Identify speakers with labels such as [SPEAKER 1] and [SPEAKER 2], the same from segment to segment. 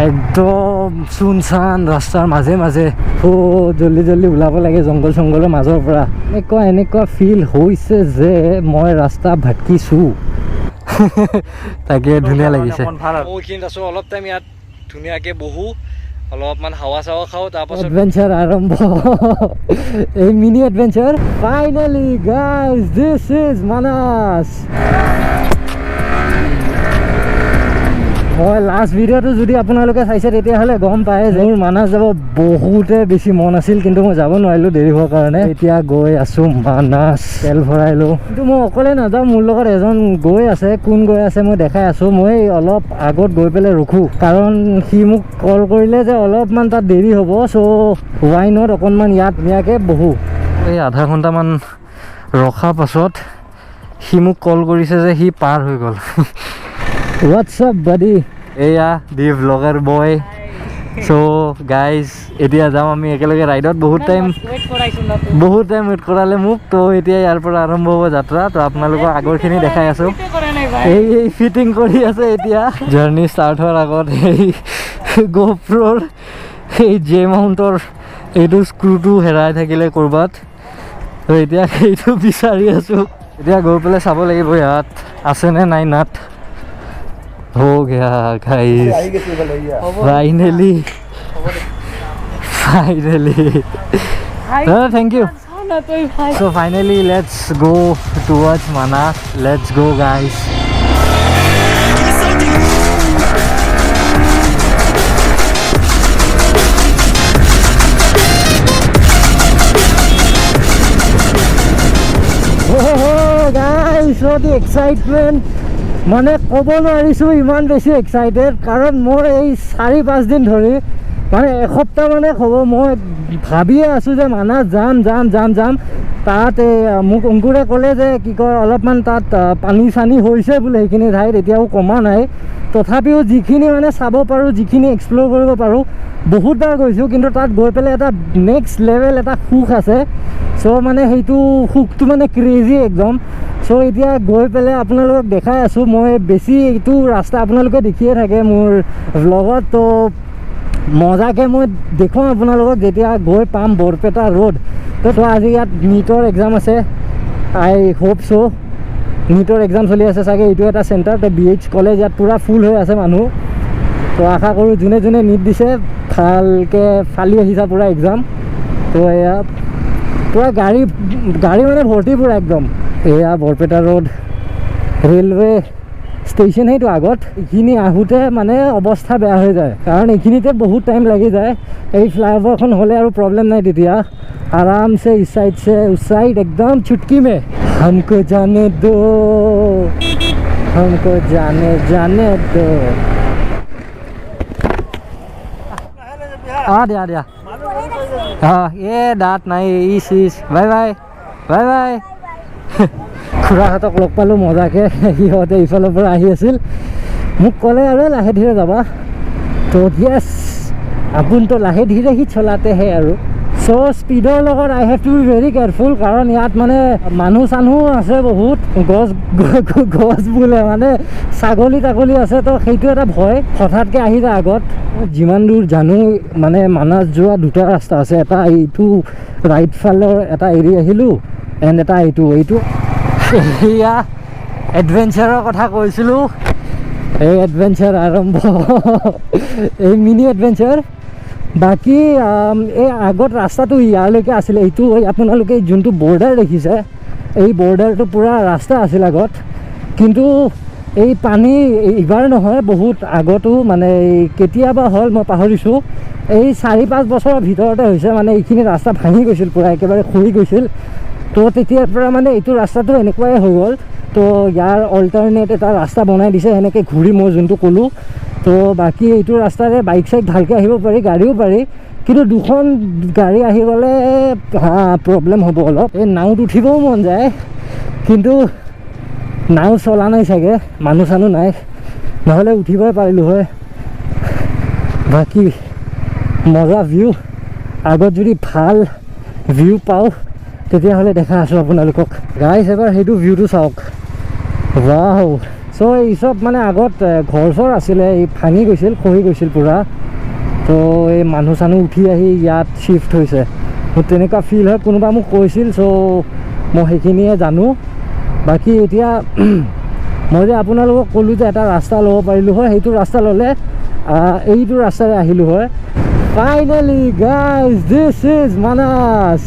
[SPEAKER 1] একদম চুনচান ৰাস্তাৰ মাজে মাজে জল্দি জল্দি ওলাব লাগে জংঘল চংঘলৰ মাজৰ পৰা এনেকুৱা ফিল হৈছে যে মই ৰাস্তা ভটকিছোঁ তাকে ধুনীয়া লাগিছে এইখিনিত আছোঁ অলপ টাইম ইয়াত ধুনীয়াকৈ বহো অলপমান হাৱা চাৱা খাওঁ তাৰপাছত এডভেঞ্চাৰ আৰম্ভ এই mini adventure finally guys this is Manas মই লাষ্ট ভিডিঅ'টো যদি আপোনালোকে চাইছে তেতিয়াহ'লে গম পায় যে মোৰ মানাস যাব বহুতে বেছি মন আছিল কিন্তু মই যাব নোৱাৰিলোঁ দেৰি হোৱাৰ কাৰণে এতিয়া গৈ আছোঁ মানাস তেল ভৰাইলোঁ কিন্তু মই অকলে নাযাওঁ মোৰ লগত এজন গৈ আছে কোন গৈ আছে মই দেখাই আছোঁ মই অলপ আগত গৈ পেলাই ৰখোঁ কাৰণ সি মোক কল কৰিলে যে অলপমান তাত দেৰি হ'ব চ' ৱাই নট অকণমান ইয়াত ধুনীয়াকৈ বহোঁ এই আধা ঘণ্টামান ৰখাৰ পাছত সি মোক কল কৰিছে যে সি পাৰ হৈ গ'ল What's up buddy? এয়া দি ব্লগাৰ বয় চ' গাইজ এতিয়া যাম আমি একেলগে ৰাইডত বহুত টাইম ৱেইট কৰালে মোক তো এতিয়া ইয়াৰ পৰা আৰম্ভ হ'ব যাত্ৰা তো আপোনালোকক আগৰখিনি দেখাই আছোঁ এই ফিটিং কৰি আছে এতিয়া জাৰ্ণি ষ্টাৰ্ট হোৱাৰ আগত এই গোপ্ৰৰ এই জে মাউণ্টৰ এইটো স্ক্ৰুটো হেৰাই থাকিলে ক'ৰবাত তো এতিয়া সেইটো বিচাৰি আছোঁ এতিয়া গৈ পেলাই চাব লাগিব ইয়াত আছেনে নাই নাট हो गया guys finally thank you so finally let's go towards Manas let's go guys oh guys so the excitement মানে ক'ব নোৱাৰিছোঁ ইমান বেছি এক্সাইটেড কাৰণ মোৰ এই 4-5 দিন ধৰি মানে এসপ্তাহ মানে হ'ব মই ভাবিয়ে আছোঁ যে মানাস যাম তাত মোক অংকুৰে ক'লে যে কি কয় অলপমান তাত পানী চানী হৈছে বোলে সেইখিনি ঠাইত এতিয়াও কমা নাই তথাপিও যিখিনি মানে চাব পাৰোঁ যিখিনি এক্সপ্ল'ৰ কৰিব পাৰোঁ বহুতবাৰ গৈছোঁ কিন্তু তাত গৈ পেলাই এটা নেক্সট লেভেল এটা সুখ আছে চ' মানে সেইটো সুখটো মানে ক্ৰেজি একদম চ' এতিয়া গৈ পেলাই আপোনালোকক দেখাই আছোঁ মই বেছি এইটো ৰাস্তা আপোনালোকে দেখিয়ে থাকে মোৰ ভ্লগত তো মজাকৈ মই দেখুৱাম আপোনালোকক যেতিয়া গৈ পাম বৰপেটা ৰোড তো আজি ইয়াত নীটৰ এক্সাম আছে আই হোপ চ' নীটৰ এক্সাম চলি আছে চাগে এইটো এটা চেণ্টাৰ তো BH কলেজ ইয়াত পূৰা ফুল হৈ আছে মানুহ তো আশা কৰোঁ যোনে যোনে নীট দিছে ভালকৈ ফালি আহিছা পূৰা এক্সাম তো এয়া পূৰা গাড়ী মানে ভৰ্তি পূৰা একদম এয়া বৰপেটা ৰোড ৰেলৱে ষ্টেচন সেইটো আগত এইখিনি আহোঁতে মানে অৱস্থা বেয়া হৈ যায় কাৰণ এইখিনিতে বহুত টাইম লাগি যায় এই ফ্লাইঅভাৰখন হ'লে আৰু প্ৰব্লেম নাই তেতিয়া আৰামছে ইছ সাইড से उस साइड एकदम चुटकी में हमको जाने दो দিয়া এই দাঁত নাই ইচ বাই খুৰাহঁতক লগ পালোঁ মজাকৈ সিহঁতে ইফালৰ পৰা আহি আছিল মোক ক'লে আৰু লাহে ধীৰে যাবা তো য়েছ আপোনতো লাহে ধীৰে সি চলাতে হে আৰু চ' স্পীডৰ লগত I have to be very careful কাৰণ ইয়াত মানে মানুহ চানুহ আছে বহুত গছ বোলে মানে ছাগলী তাগলী আছে তো সেইটো এটা ভয় হঠাৎকৈ আহি যায় আগত যিমান দূৰ জানো মানে মানাস যোৱা দুটা ৰাস্তা আছে এটা এইটো ৰাইট ফালৰ এটা এৰি আহিলোঁ এণ্ড এটা এইটো এয়া এডভেঞ্চাৰৰ কথা কৈছিলোঁ এই এডভেঞ্চাৰ আৰম্ভ এই মিনি এডভেঞ্চাৰ বাকী এই আগত ৰাস্তাটো ইয়ালৈকে আছিলে এইটো আপোনালোকে যোনটো বৰ্ডাৰ দেখিছে এই বৰ্ডাৰটো পূৰা ৰাস্তা আছিল আগত কিন্তু এই পানী এইবাৰ নহয় বহুত আগতো মানে কেতিয়াবা হ'ল মই পাহৰিছোঁ এই 4-5 বছৰৰ ভিতৰতে হৈছে মানে এইখিনি ৰাস্তা ভাঙি গৈছিল পূৰা একেবাৰে খহি গৈছিল তো তেতিয়াৰ পৰা মানে এইটো ৰাস্তাটো এনেকুৱাই হৈ গ'ল তো ইয়াৰ অল্টাৰনেট এটা ৰাস্তা বনাই দিছে সেনেকৈ ঘূৰি মই যোনটো ক'লোঁ তো বাকী এইটো ৰাস্তাৰে বাইক চাইক ভালকৈ আহিব পাৰি গাড়ীও পাৰি কিন্তু দুখন গাড়ী আহি গ'লে প্ৰব্লেম হ'ব অলপ এই নাওত উঠিবও মন যায় কিন্তু নাও চলা নাই চাগে মানুহ চানুহ নাই নহ'লে উঠিবই পাৰিলোঁ হয় বাকী মজা ভিউ আগত যদি ভাল ভিউ পাওঁ তেতিয়াহ'লে দেখা আছোঁ আপোনালোকক গাইজ এবাৰ সেইটো ভিউটো চাওক ৱাও চ' এই চব মানে আগত ঘৰ চৰ আছিলে, এই ভাঙি গৈছিল, খহি গৈছিল পূৰা। তো এই মানুহ চানুহ উঠি আহি ইয়াত শ্বিফ্ট হৈছে, মোৰ তেনেকুৱা ফিল হয়। কোনোবা মোক কৈছিল, চ' মই সেইখিনিয়ে জানো। বাকী এতিয়া মই যে আপোনালোকক ক'লোঁ যে এটা ৰাস্তা ল'ব পাৰিলোঁ হয়, সেইটো ৰাস্তা ল'লে এইটো ৰাস্তাৰে আহিলোঁ হয়। Finally guys, this is Manas.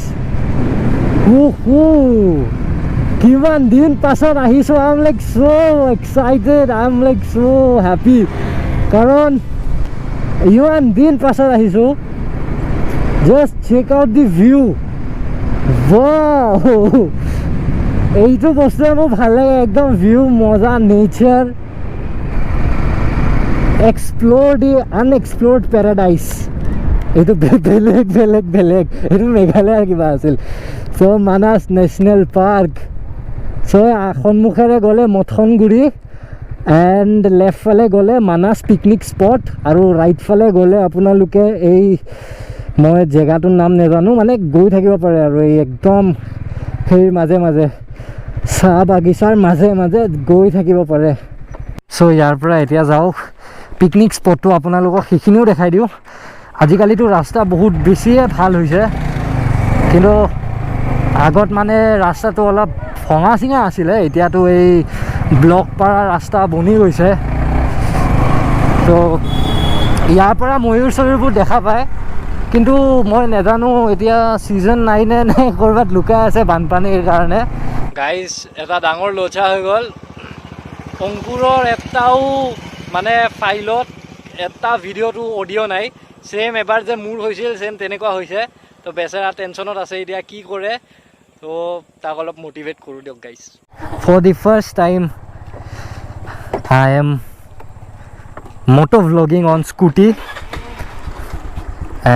[SPEAKER 1] কিমান দিন পাছত আহিছোঁ। I am like so' excited, I am like so' happy, কাৰণ ইমান দিন পাছত আহিছোঁ। Just check out the view. Wow, এইটো বস্তুৱে মোৰ ভাল লাগে, একদম ভিউ মজা, nature, explore the unexplored paradise. এইটো বেলেগ বেলেগ বেলেগ, এইটো মেঘালয়ৰ কিবা আছিল। চ' মানাস নেশ্যনেল পাৰ্ক। চ' সন্মুখেৰে গ'লে মথনগুৰি, এণ্ড লেফ্ট ফালে গ'লে মানাস পিকনিক স্পট, আৰু ৰাইট ফালে গ'লে আপোনালোকে এই, মই জেগাটোৰ নাম নাজানো, মানে গৈ থাকিব পাৰে আৰু এই একদম সেই মাজে মাজে চাহ বাগিচাৰ মাজে মাজে গৈ থাকিব পাৰে। চ' ইয়াৰ পৰা এতিয়া যাওক পিকনিক স্পটটো, আপোনালোকক সেইখিনিও দেখাই দিওঁ। আজিকালিতো ৰাস্তা বহুত বেছিয়ে ভাল হৈছে, কিন্তু আগত মানে ৰাস্তাটো অলপ ভঙা চিঙা আছিলে, এতিয়াতো এই ব্লক পাৰা ৰাস্তা বনি গৈছে। তো ইয়াৰ পৰা ময়ূৰ চয়ূৰবোৰ দেখা পায়, কিন্তু মই নাজানো এতিয়া ছিজন নাই নে ক'ৰবাত লুকাই আছে বানপানীৰ কাৰণে। গাইজ, এটা ডাঙৰ লোচা হৈ গ'ল। অংকুৰৰ এটাও মানে ফাইলত এটা ভিডিঅ'টো অডিঅ' নাই। ছেম এবাৰ যে মোৰ হৈছিল, ছেম তেনেকুৱা হৈছে। তো বেচেৰা টেনশ্যনত আছে এতিয়া, কি কৰে। তো তাক অলপ মটিভেট কৰোঁ দিয়ক guys. For the first time I am moto vlogging on scooty,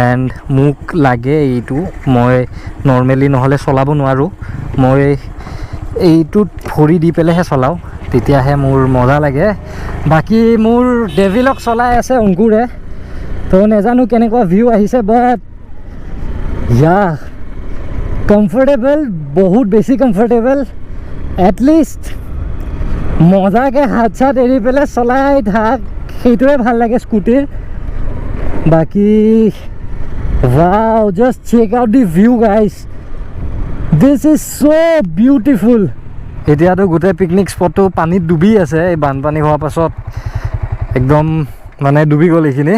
[SPEAKER 1] and মোক লাগে এইটো। মই নৰ্মেলি নহ'লে চলাব নোৱাৰোঁ, মই এইটোত ভৰি দি পেলাইহে চলাওঁ, তেতিয়াহে মোৰ মজা লাগে। বাকী মোৰ ডেভিলক চলাই আছে অংকুৰে, তো নাজানো কেনেকুৱা ভিউ আহিছে, বাট ইয়া কমফৰ্টেবল, বহুত বেছি কমফৰ্টেবল। এটলিষ্ট মজাকৈ হাত চাত এৰি পেলাই চলাই থাক, সেইটোৱে ভাল লাগে স্কুটিৰ। বাকী wow, just check out the view guys, this is so' beautiful. এতিয়াতো গোটেই পিকনিক স্পটটো পানীত ডুবি আছে, এই বানপানী হোৱাৰ পাছত একদম মানে ডুবি গ'ল এইখিনি।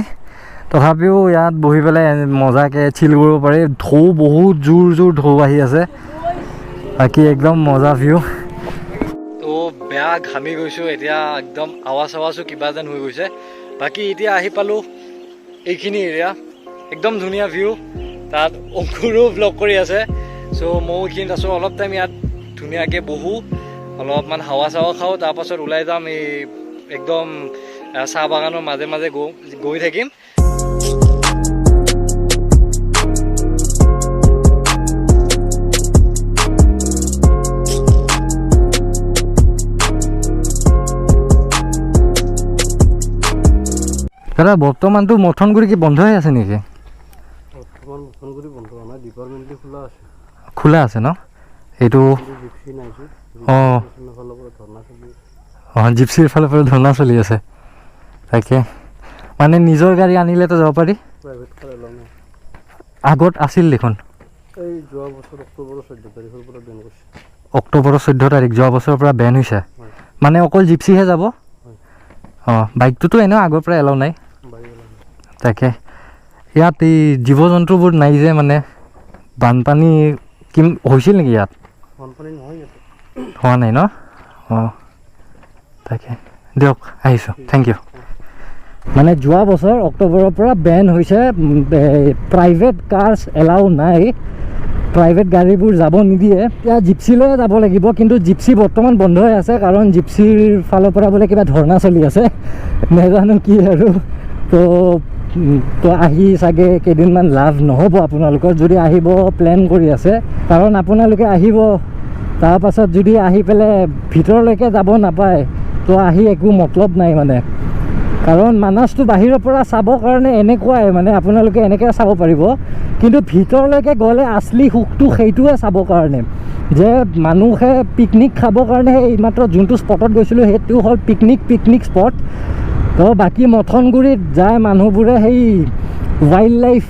[SPEAKER 1] তথাপিও ইয়াত বহি পেলাই মজাকৈ চিল কৰিব পাৰি। ঢৌ বহুত জোৰ জোৰ ঢৌ আহি আছে, বাকী একদম মজা ভিউ। তো বেয়া ঘামি গৈছোঁ এতিয়া, একদম আৱাজ আৱাজো কিবা যেন হৈ গৈছে। বাকী এতিয়া আহি পালোঁ এইখিনি এৰিয়া, একদম ধুনীয়া ভিউ। তাত অংকুৰো ব্লগ কৰি আছে, চ' ময়ো এইখিনিত আছোঁ। অলপ টাইম ইয়াত ধুনীয়াকৈ বহোঁ, অলপমান হাৱা চাৱা খাওঁ, তাৰপাছত ওলাই যাম। এই একদম চাহ বাগানৰ মাজে মাজে গৈ থাকিম। দাদা, বৰ্তমানটো মথনগুৰি কি বন্ধ হৈ আছে নেকি? বৰ্তমান মথনগুৰি বন্ধ হোৱা নাই, ডিপাৰ্টমেণ্টলি খোলা আছে। খোলা আছে ন? এইটো অঁ অঁ, জিপচিৰ ফালৰ পৰা ধৰ্ণা চলি আছে। তাকে মানে নিজৰ গাড়ী আনিলেতো যাব পাৰি, প্ৰাইভেট কাৰ এলাও নাই। আগত আছিল দেখোন, এই যোৱা বছৰ অক্টোবৰৰ 14 তাৰিখৰ পৰা বেন কৰিছে। অক্টোবৰৰ 14 তাৰিখ যোৱা বছৰৰ পৰা বেন হৈছে, মানে অকল জিপচিহে যাব। অঁ, বাইকটোতো এনেও আগৰ পৰা এলাও নাই। তাকে ইয়াত এই জীৱ জন্তুবোৰ নাই যে, মানে বানপানী কি হৈছিল নেকি ইয়াত? বানপানী নহয়, হোৱা নাই ন? অঁ, তাকে দিয়ক, আহিছোঁ, থেংক ইউ। মানে যোৱা বছৰ অক্টোবৰৰ পৰা বেন হৈছে, প্ৰাইভেট কাৰ্ছ এলাউ নাই, প্ৰাইভেট গাড়ীবোৰ যাব নিদিয়ে। এতিয়া জিপচিলৈয়ে যাব লাগিব, কিন্তু জিপচি বৰ্তমান বন্ধ হৈ আছে, কাৰণ জিপচিৰ ফালৰ পৰা বোলে কিবা ধৰ্ণা চলি আছে, নাজানো কি আৰু। তো আহি চাগে কেইদিনমান লাভ নহ'ব আপোনালোকৰ, যদি আহিব প্লেন কৰি আছে। কাৰণ আপোনালোকে আহিব, তাৰপাছত যদি আহি পেলাই ভিতৰলৈকে যাব নাপায়, তো আহি একো মতলব নাই মানে। কাৰণ মানাছটো বাহিৰৰ পৰা চাবৰ কাৰণে এনেকুৱাই মানে আপোনালোকে এনেকৈ চাব পাৰিব, কিন্তু ভিতৰলৈকে গ'লে আচলি সুখটো সেইটোৱে চাবৰ কাৰণে যে মানুহে পিকনিক খাবৰ কাৰণে এইমাত্ৰ যোনটো স্পটত গৈছিলোঁ সেইটো হ'ল পিকনিক স্পট। তো বাকী মথনগুৰিত যায় মানুহবোৰে সেই ৱাইল্ড লাইফ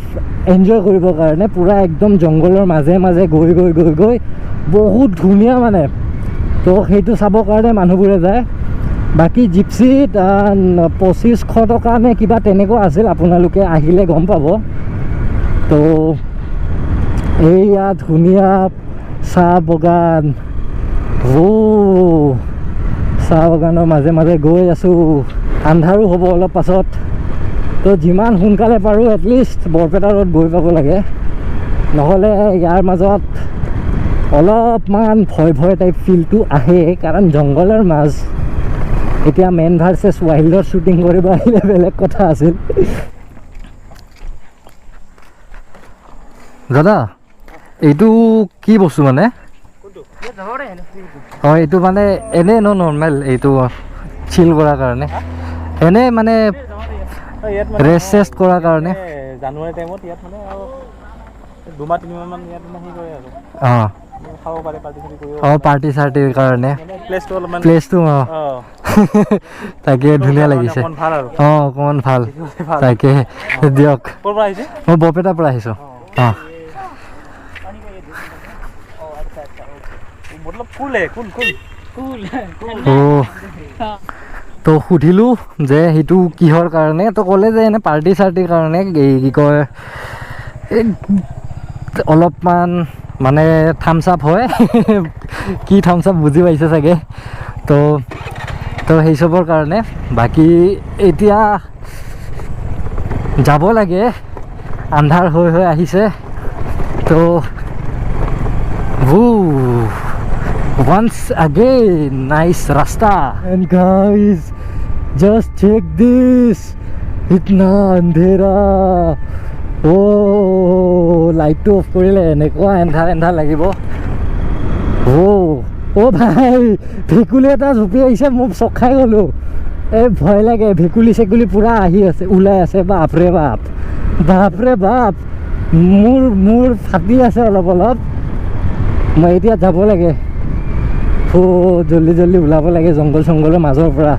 [SPEAKER 1] এনজয় কৰিবৰ কাৰণে, পূৰা একদম জংঘলৰ মাজে মাজে গৈ গৈ গৈ গৈ বহুত ধুনীয়া মানে। তো সেইটো চাবৰ কাৰণে মানুহবোৰে যায়। বাকী জিপচিত 2500 টকা নে কিবা তেনেকুৱা আছিল, আপোনালোকে আহিলে গম পাব। তো এইয়া ধুনীয়া চাহ বাগান, চাহ বাগানৰ মাজে মাজে গৈ আছোঁ। আন্ধাৰো হ'ব অলপ পাছত, তো যিমান সোনকালে পাৰোঁ এটলিষ্ট বৰপেটা ৰোড গৈ পাব লাগে, নহ'লে ইয়াৰ মাজত অলপমান ভয় টাইপ ফিলটো আহে, কাৰণ জংঘলৰ মাজ। এতিয়া মেন ভাৰ্চেছ ৱাইল্ডৰ শ্বুটিং কৰিব আহিলে বেলেগ কথা আছিল। দাদা এইটো কি বস্তু মানে? অঁ এইটো মানে এনে নৰ্মেল এইটো চিল কৰাৰ কাৰণে, এনে মানে ৰেষ্ট কৰাৰ কাৰণে।
[SPEAKER 2] জানুৱাৰী টাইমত ইয়াত মানে আৰু 2-3 মাহমান ইয়াত মানে কৰে আৰু
[SPEAKER 1] অঁ
[SPEAKER 2] খাব পাৰে, পাৰ্টি চাৰ্টি কৰিব।
[SPEAKER 1] অঁ পাৰ্টি চাৰ্টিৰ কাৰণে প্লেচটো অঁ তাকে ধুনীয়া লাগিছে। অঁ অকণমান ভাল তাকে দিয়ক।
[SPEAKER 2] ক'ৰ পৰা আহিছে?
[SPEAKER 1] মই বৰপেটাৰ পৰা আহিছোঁ। অঁ তো সুধিলোঁ যে সেইটো কিহৰ কাৰণে, তো ক'লে যে এনে পাৰ্টি চাৰ্টিৰ কাৰণে, এই কি কয় অলপমান মানে থামছ আপ হয় কি থামছ আপ বুজি পাইছে চাগে। তো সেই চবৰ কাৰণে। বাকী এতিয়া যাব লাগে, আন্ধাৰ হৈ আহিছে। তো once again nice rasta, and guys just check this, itna andhera. লাইটটো অফ কৰিলে এনেকুৱা এন্ধাৰ লাগিব। ভাই ভেকুলী এটা জুপি আহিছে, মোক চক খাই গ'লোঁ। এই ভয় লাগে, ভেকুলী চেকুলী পূৰা আহি আছে, ওলাই আছে। বাপৰে বাপ মোৰ ফাটি আছে অলপ। মই এতিয়া যাব লাগে, জল্দি ওলাব লাগে জংঘলৰ মাজৰ পৰা,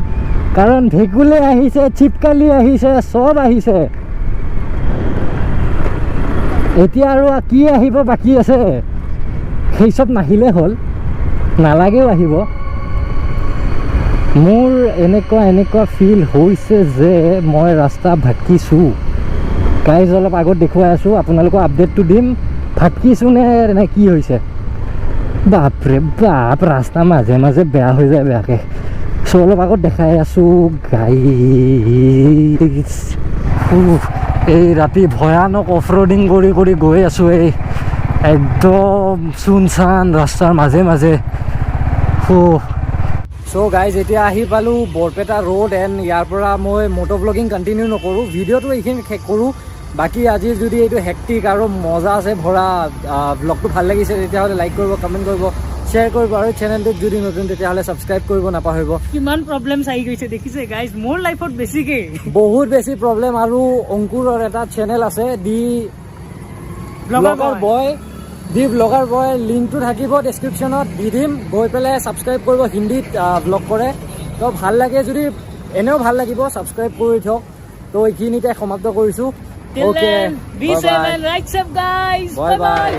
[SPEAKER 1] কাৰণ ভেকুলী আহিছে, চিপকালি আহিছে, চব আহিছে। এতিয়া আৰু কি আহিব বাকী আছে, সেই চব নাহিলে হ'ল, নালাগেও আহিব। মোৰ এনেকুৱা ফিল হৈছে যে মই ৰাস্তা ভটকিছোঁ। গাইজ অলপ আগত দেখুৱাই আছোঁ, আপোনালোকক আপডেটটো দিম, ভটকিছোঁ নে কি হৈছে। বাপৰে বাপ, ৰাস্তা মাজে মাজে বেয়া হৈ যায় বেয়াকৈ। চ' অলপ আগত দেখাই আছোঁ গাইজ, এই ৰাতি ভয়ানক অফ ৰোডিং কৰি গৈ আছোঁ, এই একদম চুনচান ৰাস্তাৰ মাজে মাজে। চ' গাইজ এতিয়া আহি পালোঁ বৰপেটা ৰোড, এণ্ড ইয়াৰ পৰা মই মটো ব্লগিং কণ্টিনিউ নকৰোঁ, ভিডিঅ'টো এইখিনি শেষ কৰোঁ। বাকী আজিৰ যদি এইটো হেক্টিক আৰু মজা আছে ভৰা ব্লগটো ভাল লাগিছে তেতিয়াহ'লে লাইক কৰিব, কমেণ্ট কৰিব, শ্বেয়াৰ কৰিব, আৰু চেনেলটোত যদি নতুন তেতিয়াহ'লে ছাবস্ক্ৰাইব কৰিব নাপাহৰিব।
[SPEAKER 3] কিমান প্ৰব্লেমছ আহি গৈছে দেখিছে গাইজ, মোৰ লাইফত বেছিকৈ
[SPEAKER 1] বহুত বেছি প্ৰব্লেম। আৰু অংকুৰৰ এটা চেনেল আছে দি ব্লগাৰ বয়, লিংকটো থাকিব ডেছক্ৰিপশ্যনত দি দিম, গৈ পেলাই ছাবস্ক্ৰাইব কৰিব। হিন্দীত ব্লগ কৰে, তো ভাল লাগে, যদি এনেও ভাল লাগিব ছাবস্ক্ৰাইব কৰি থওক। তো এইখিনিতে সমাপ্ত কৰিছোঁ।
[SPEAKER 3] Okay. Be safe and right safe, guys.
[SPEAKER 1] Bye bye.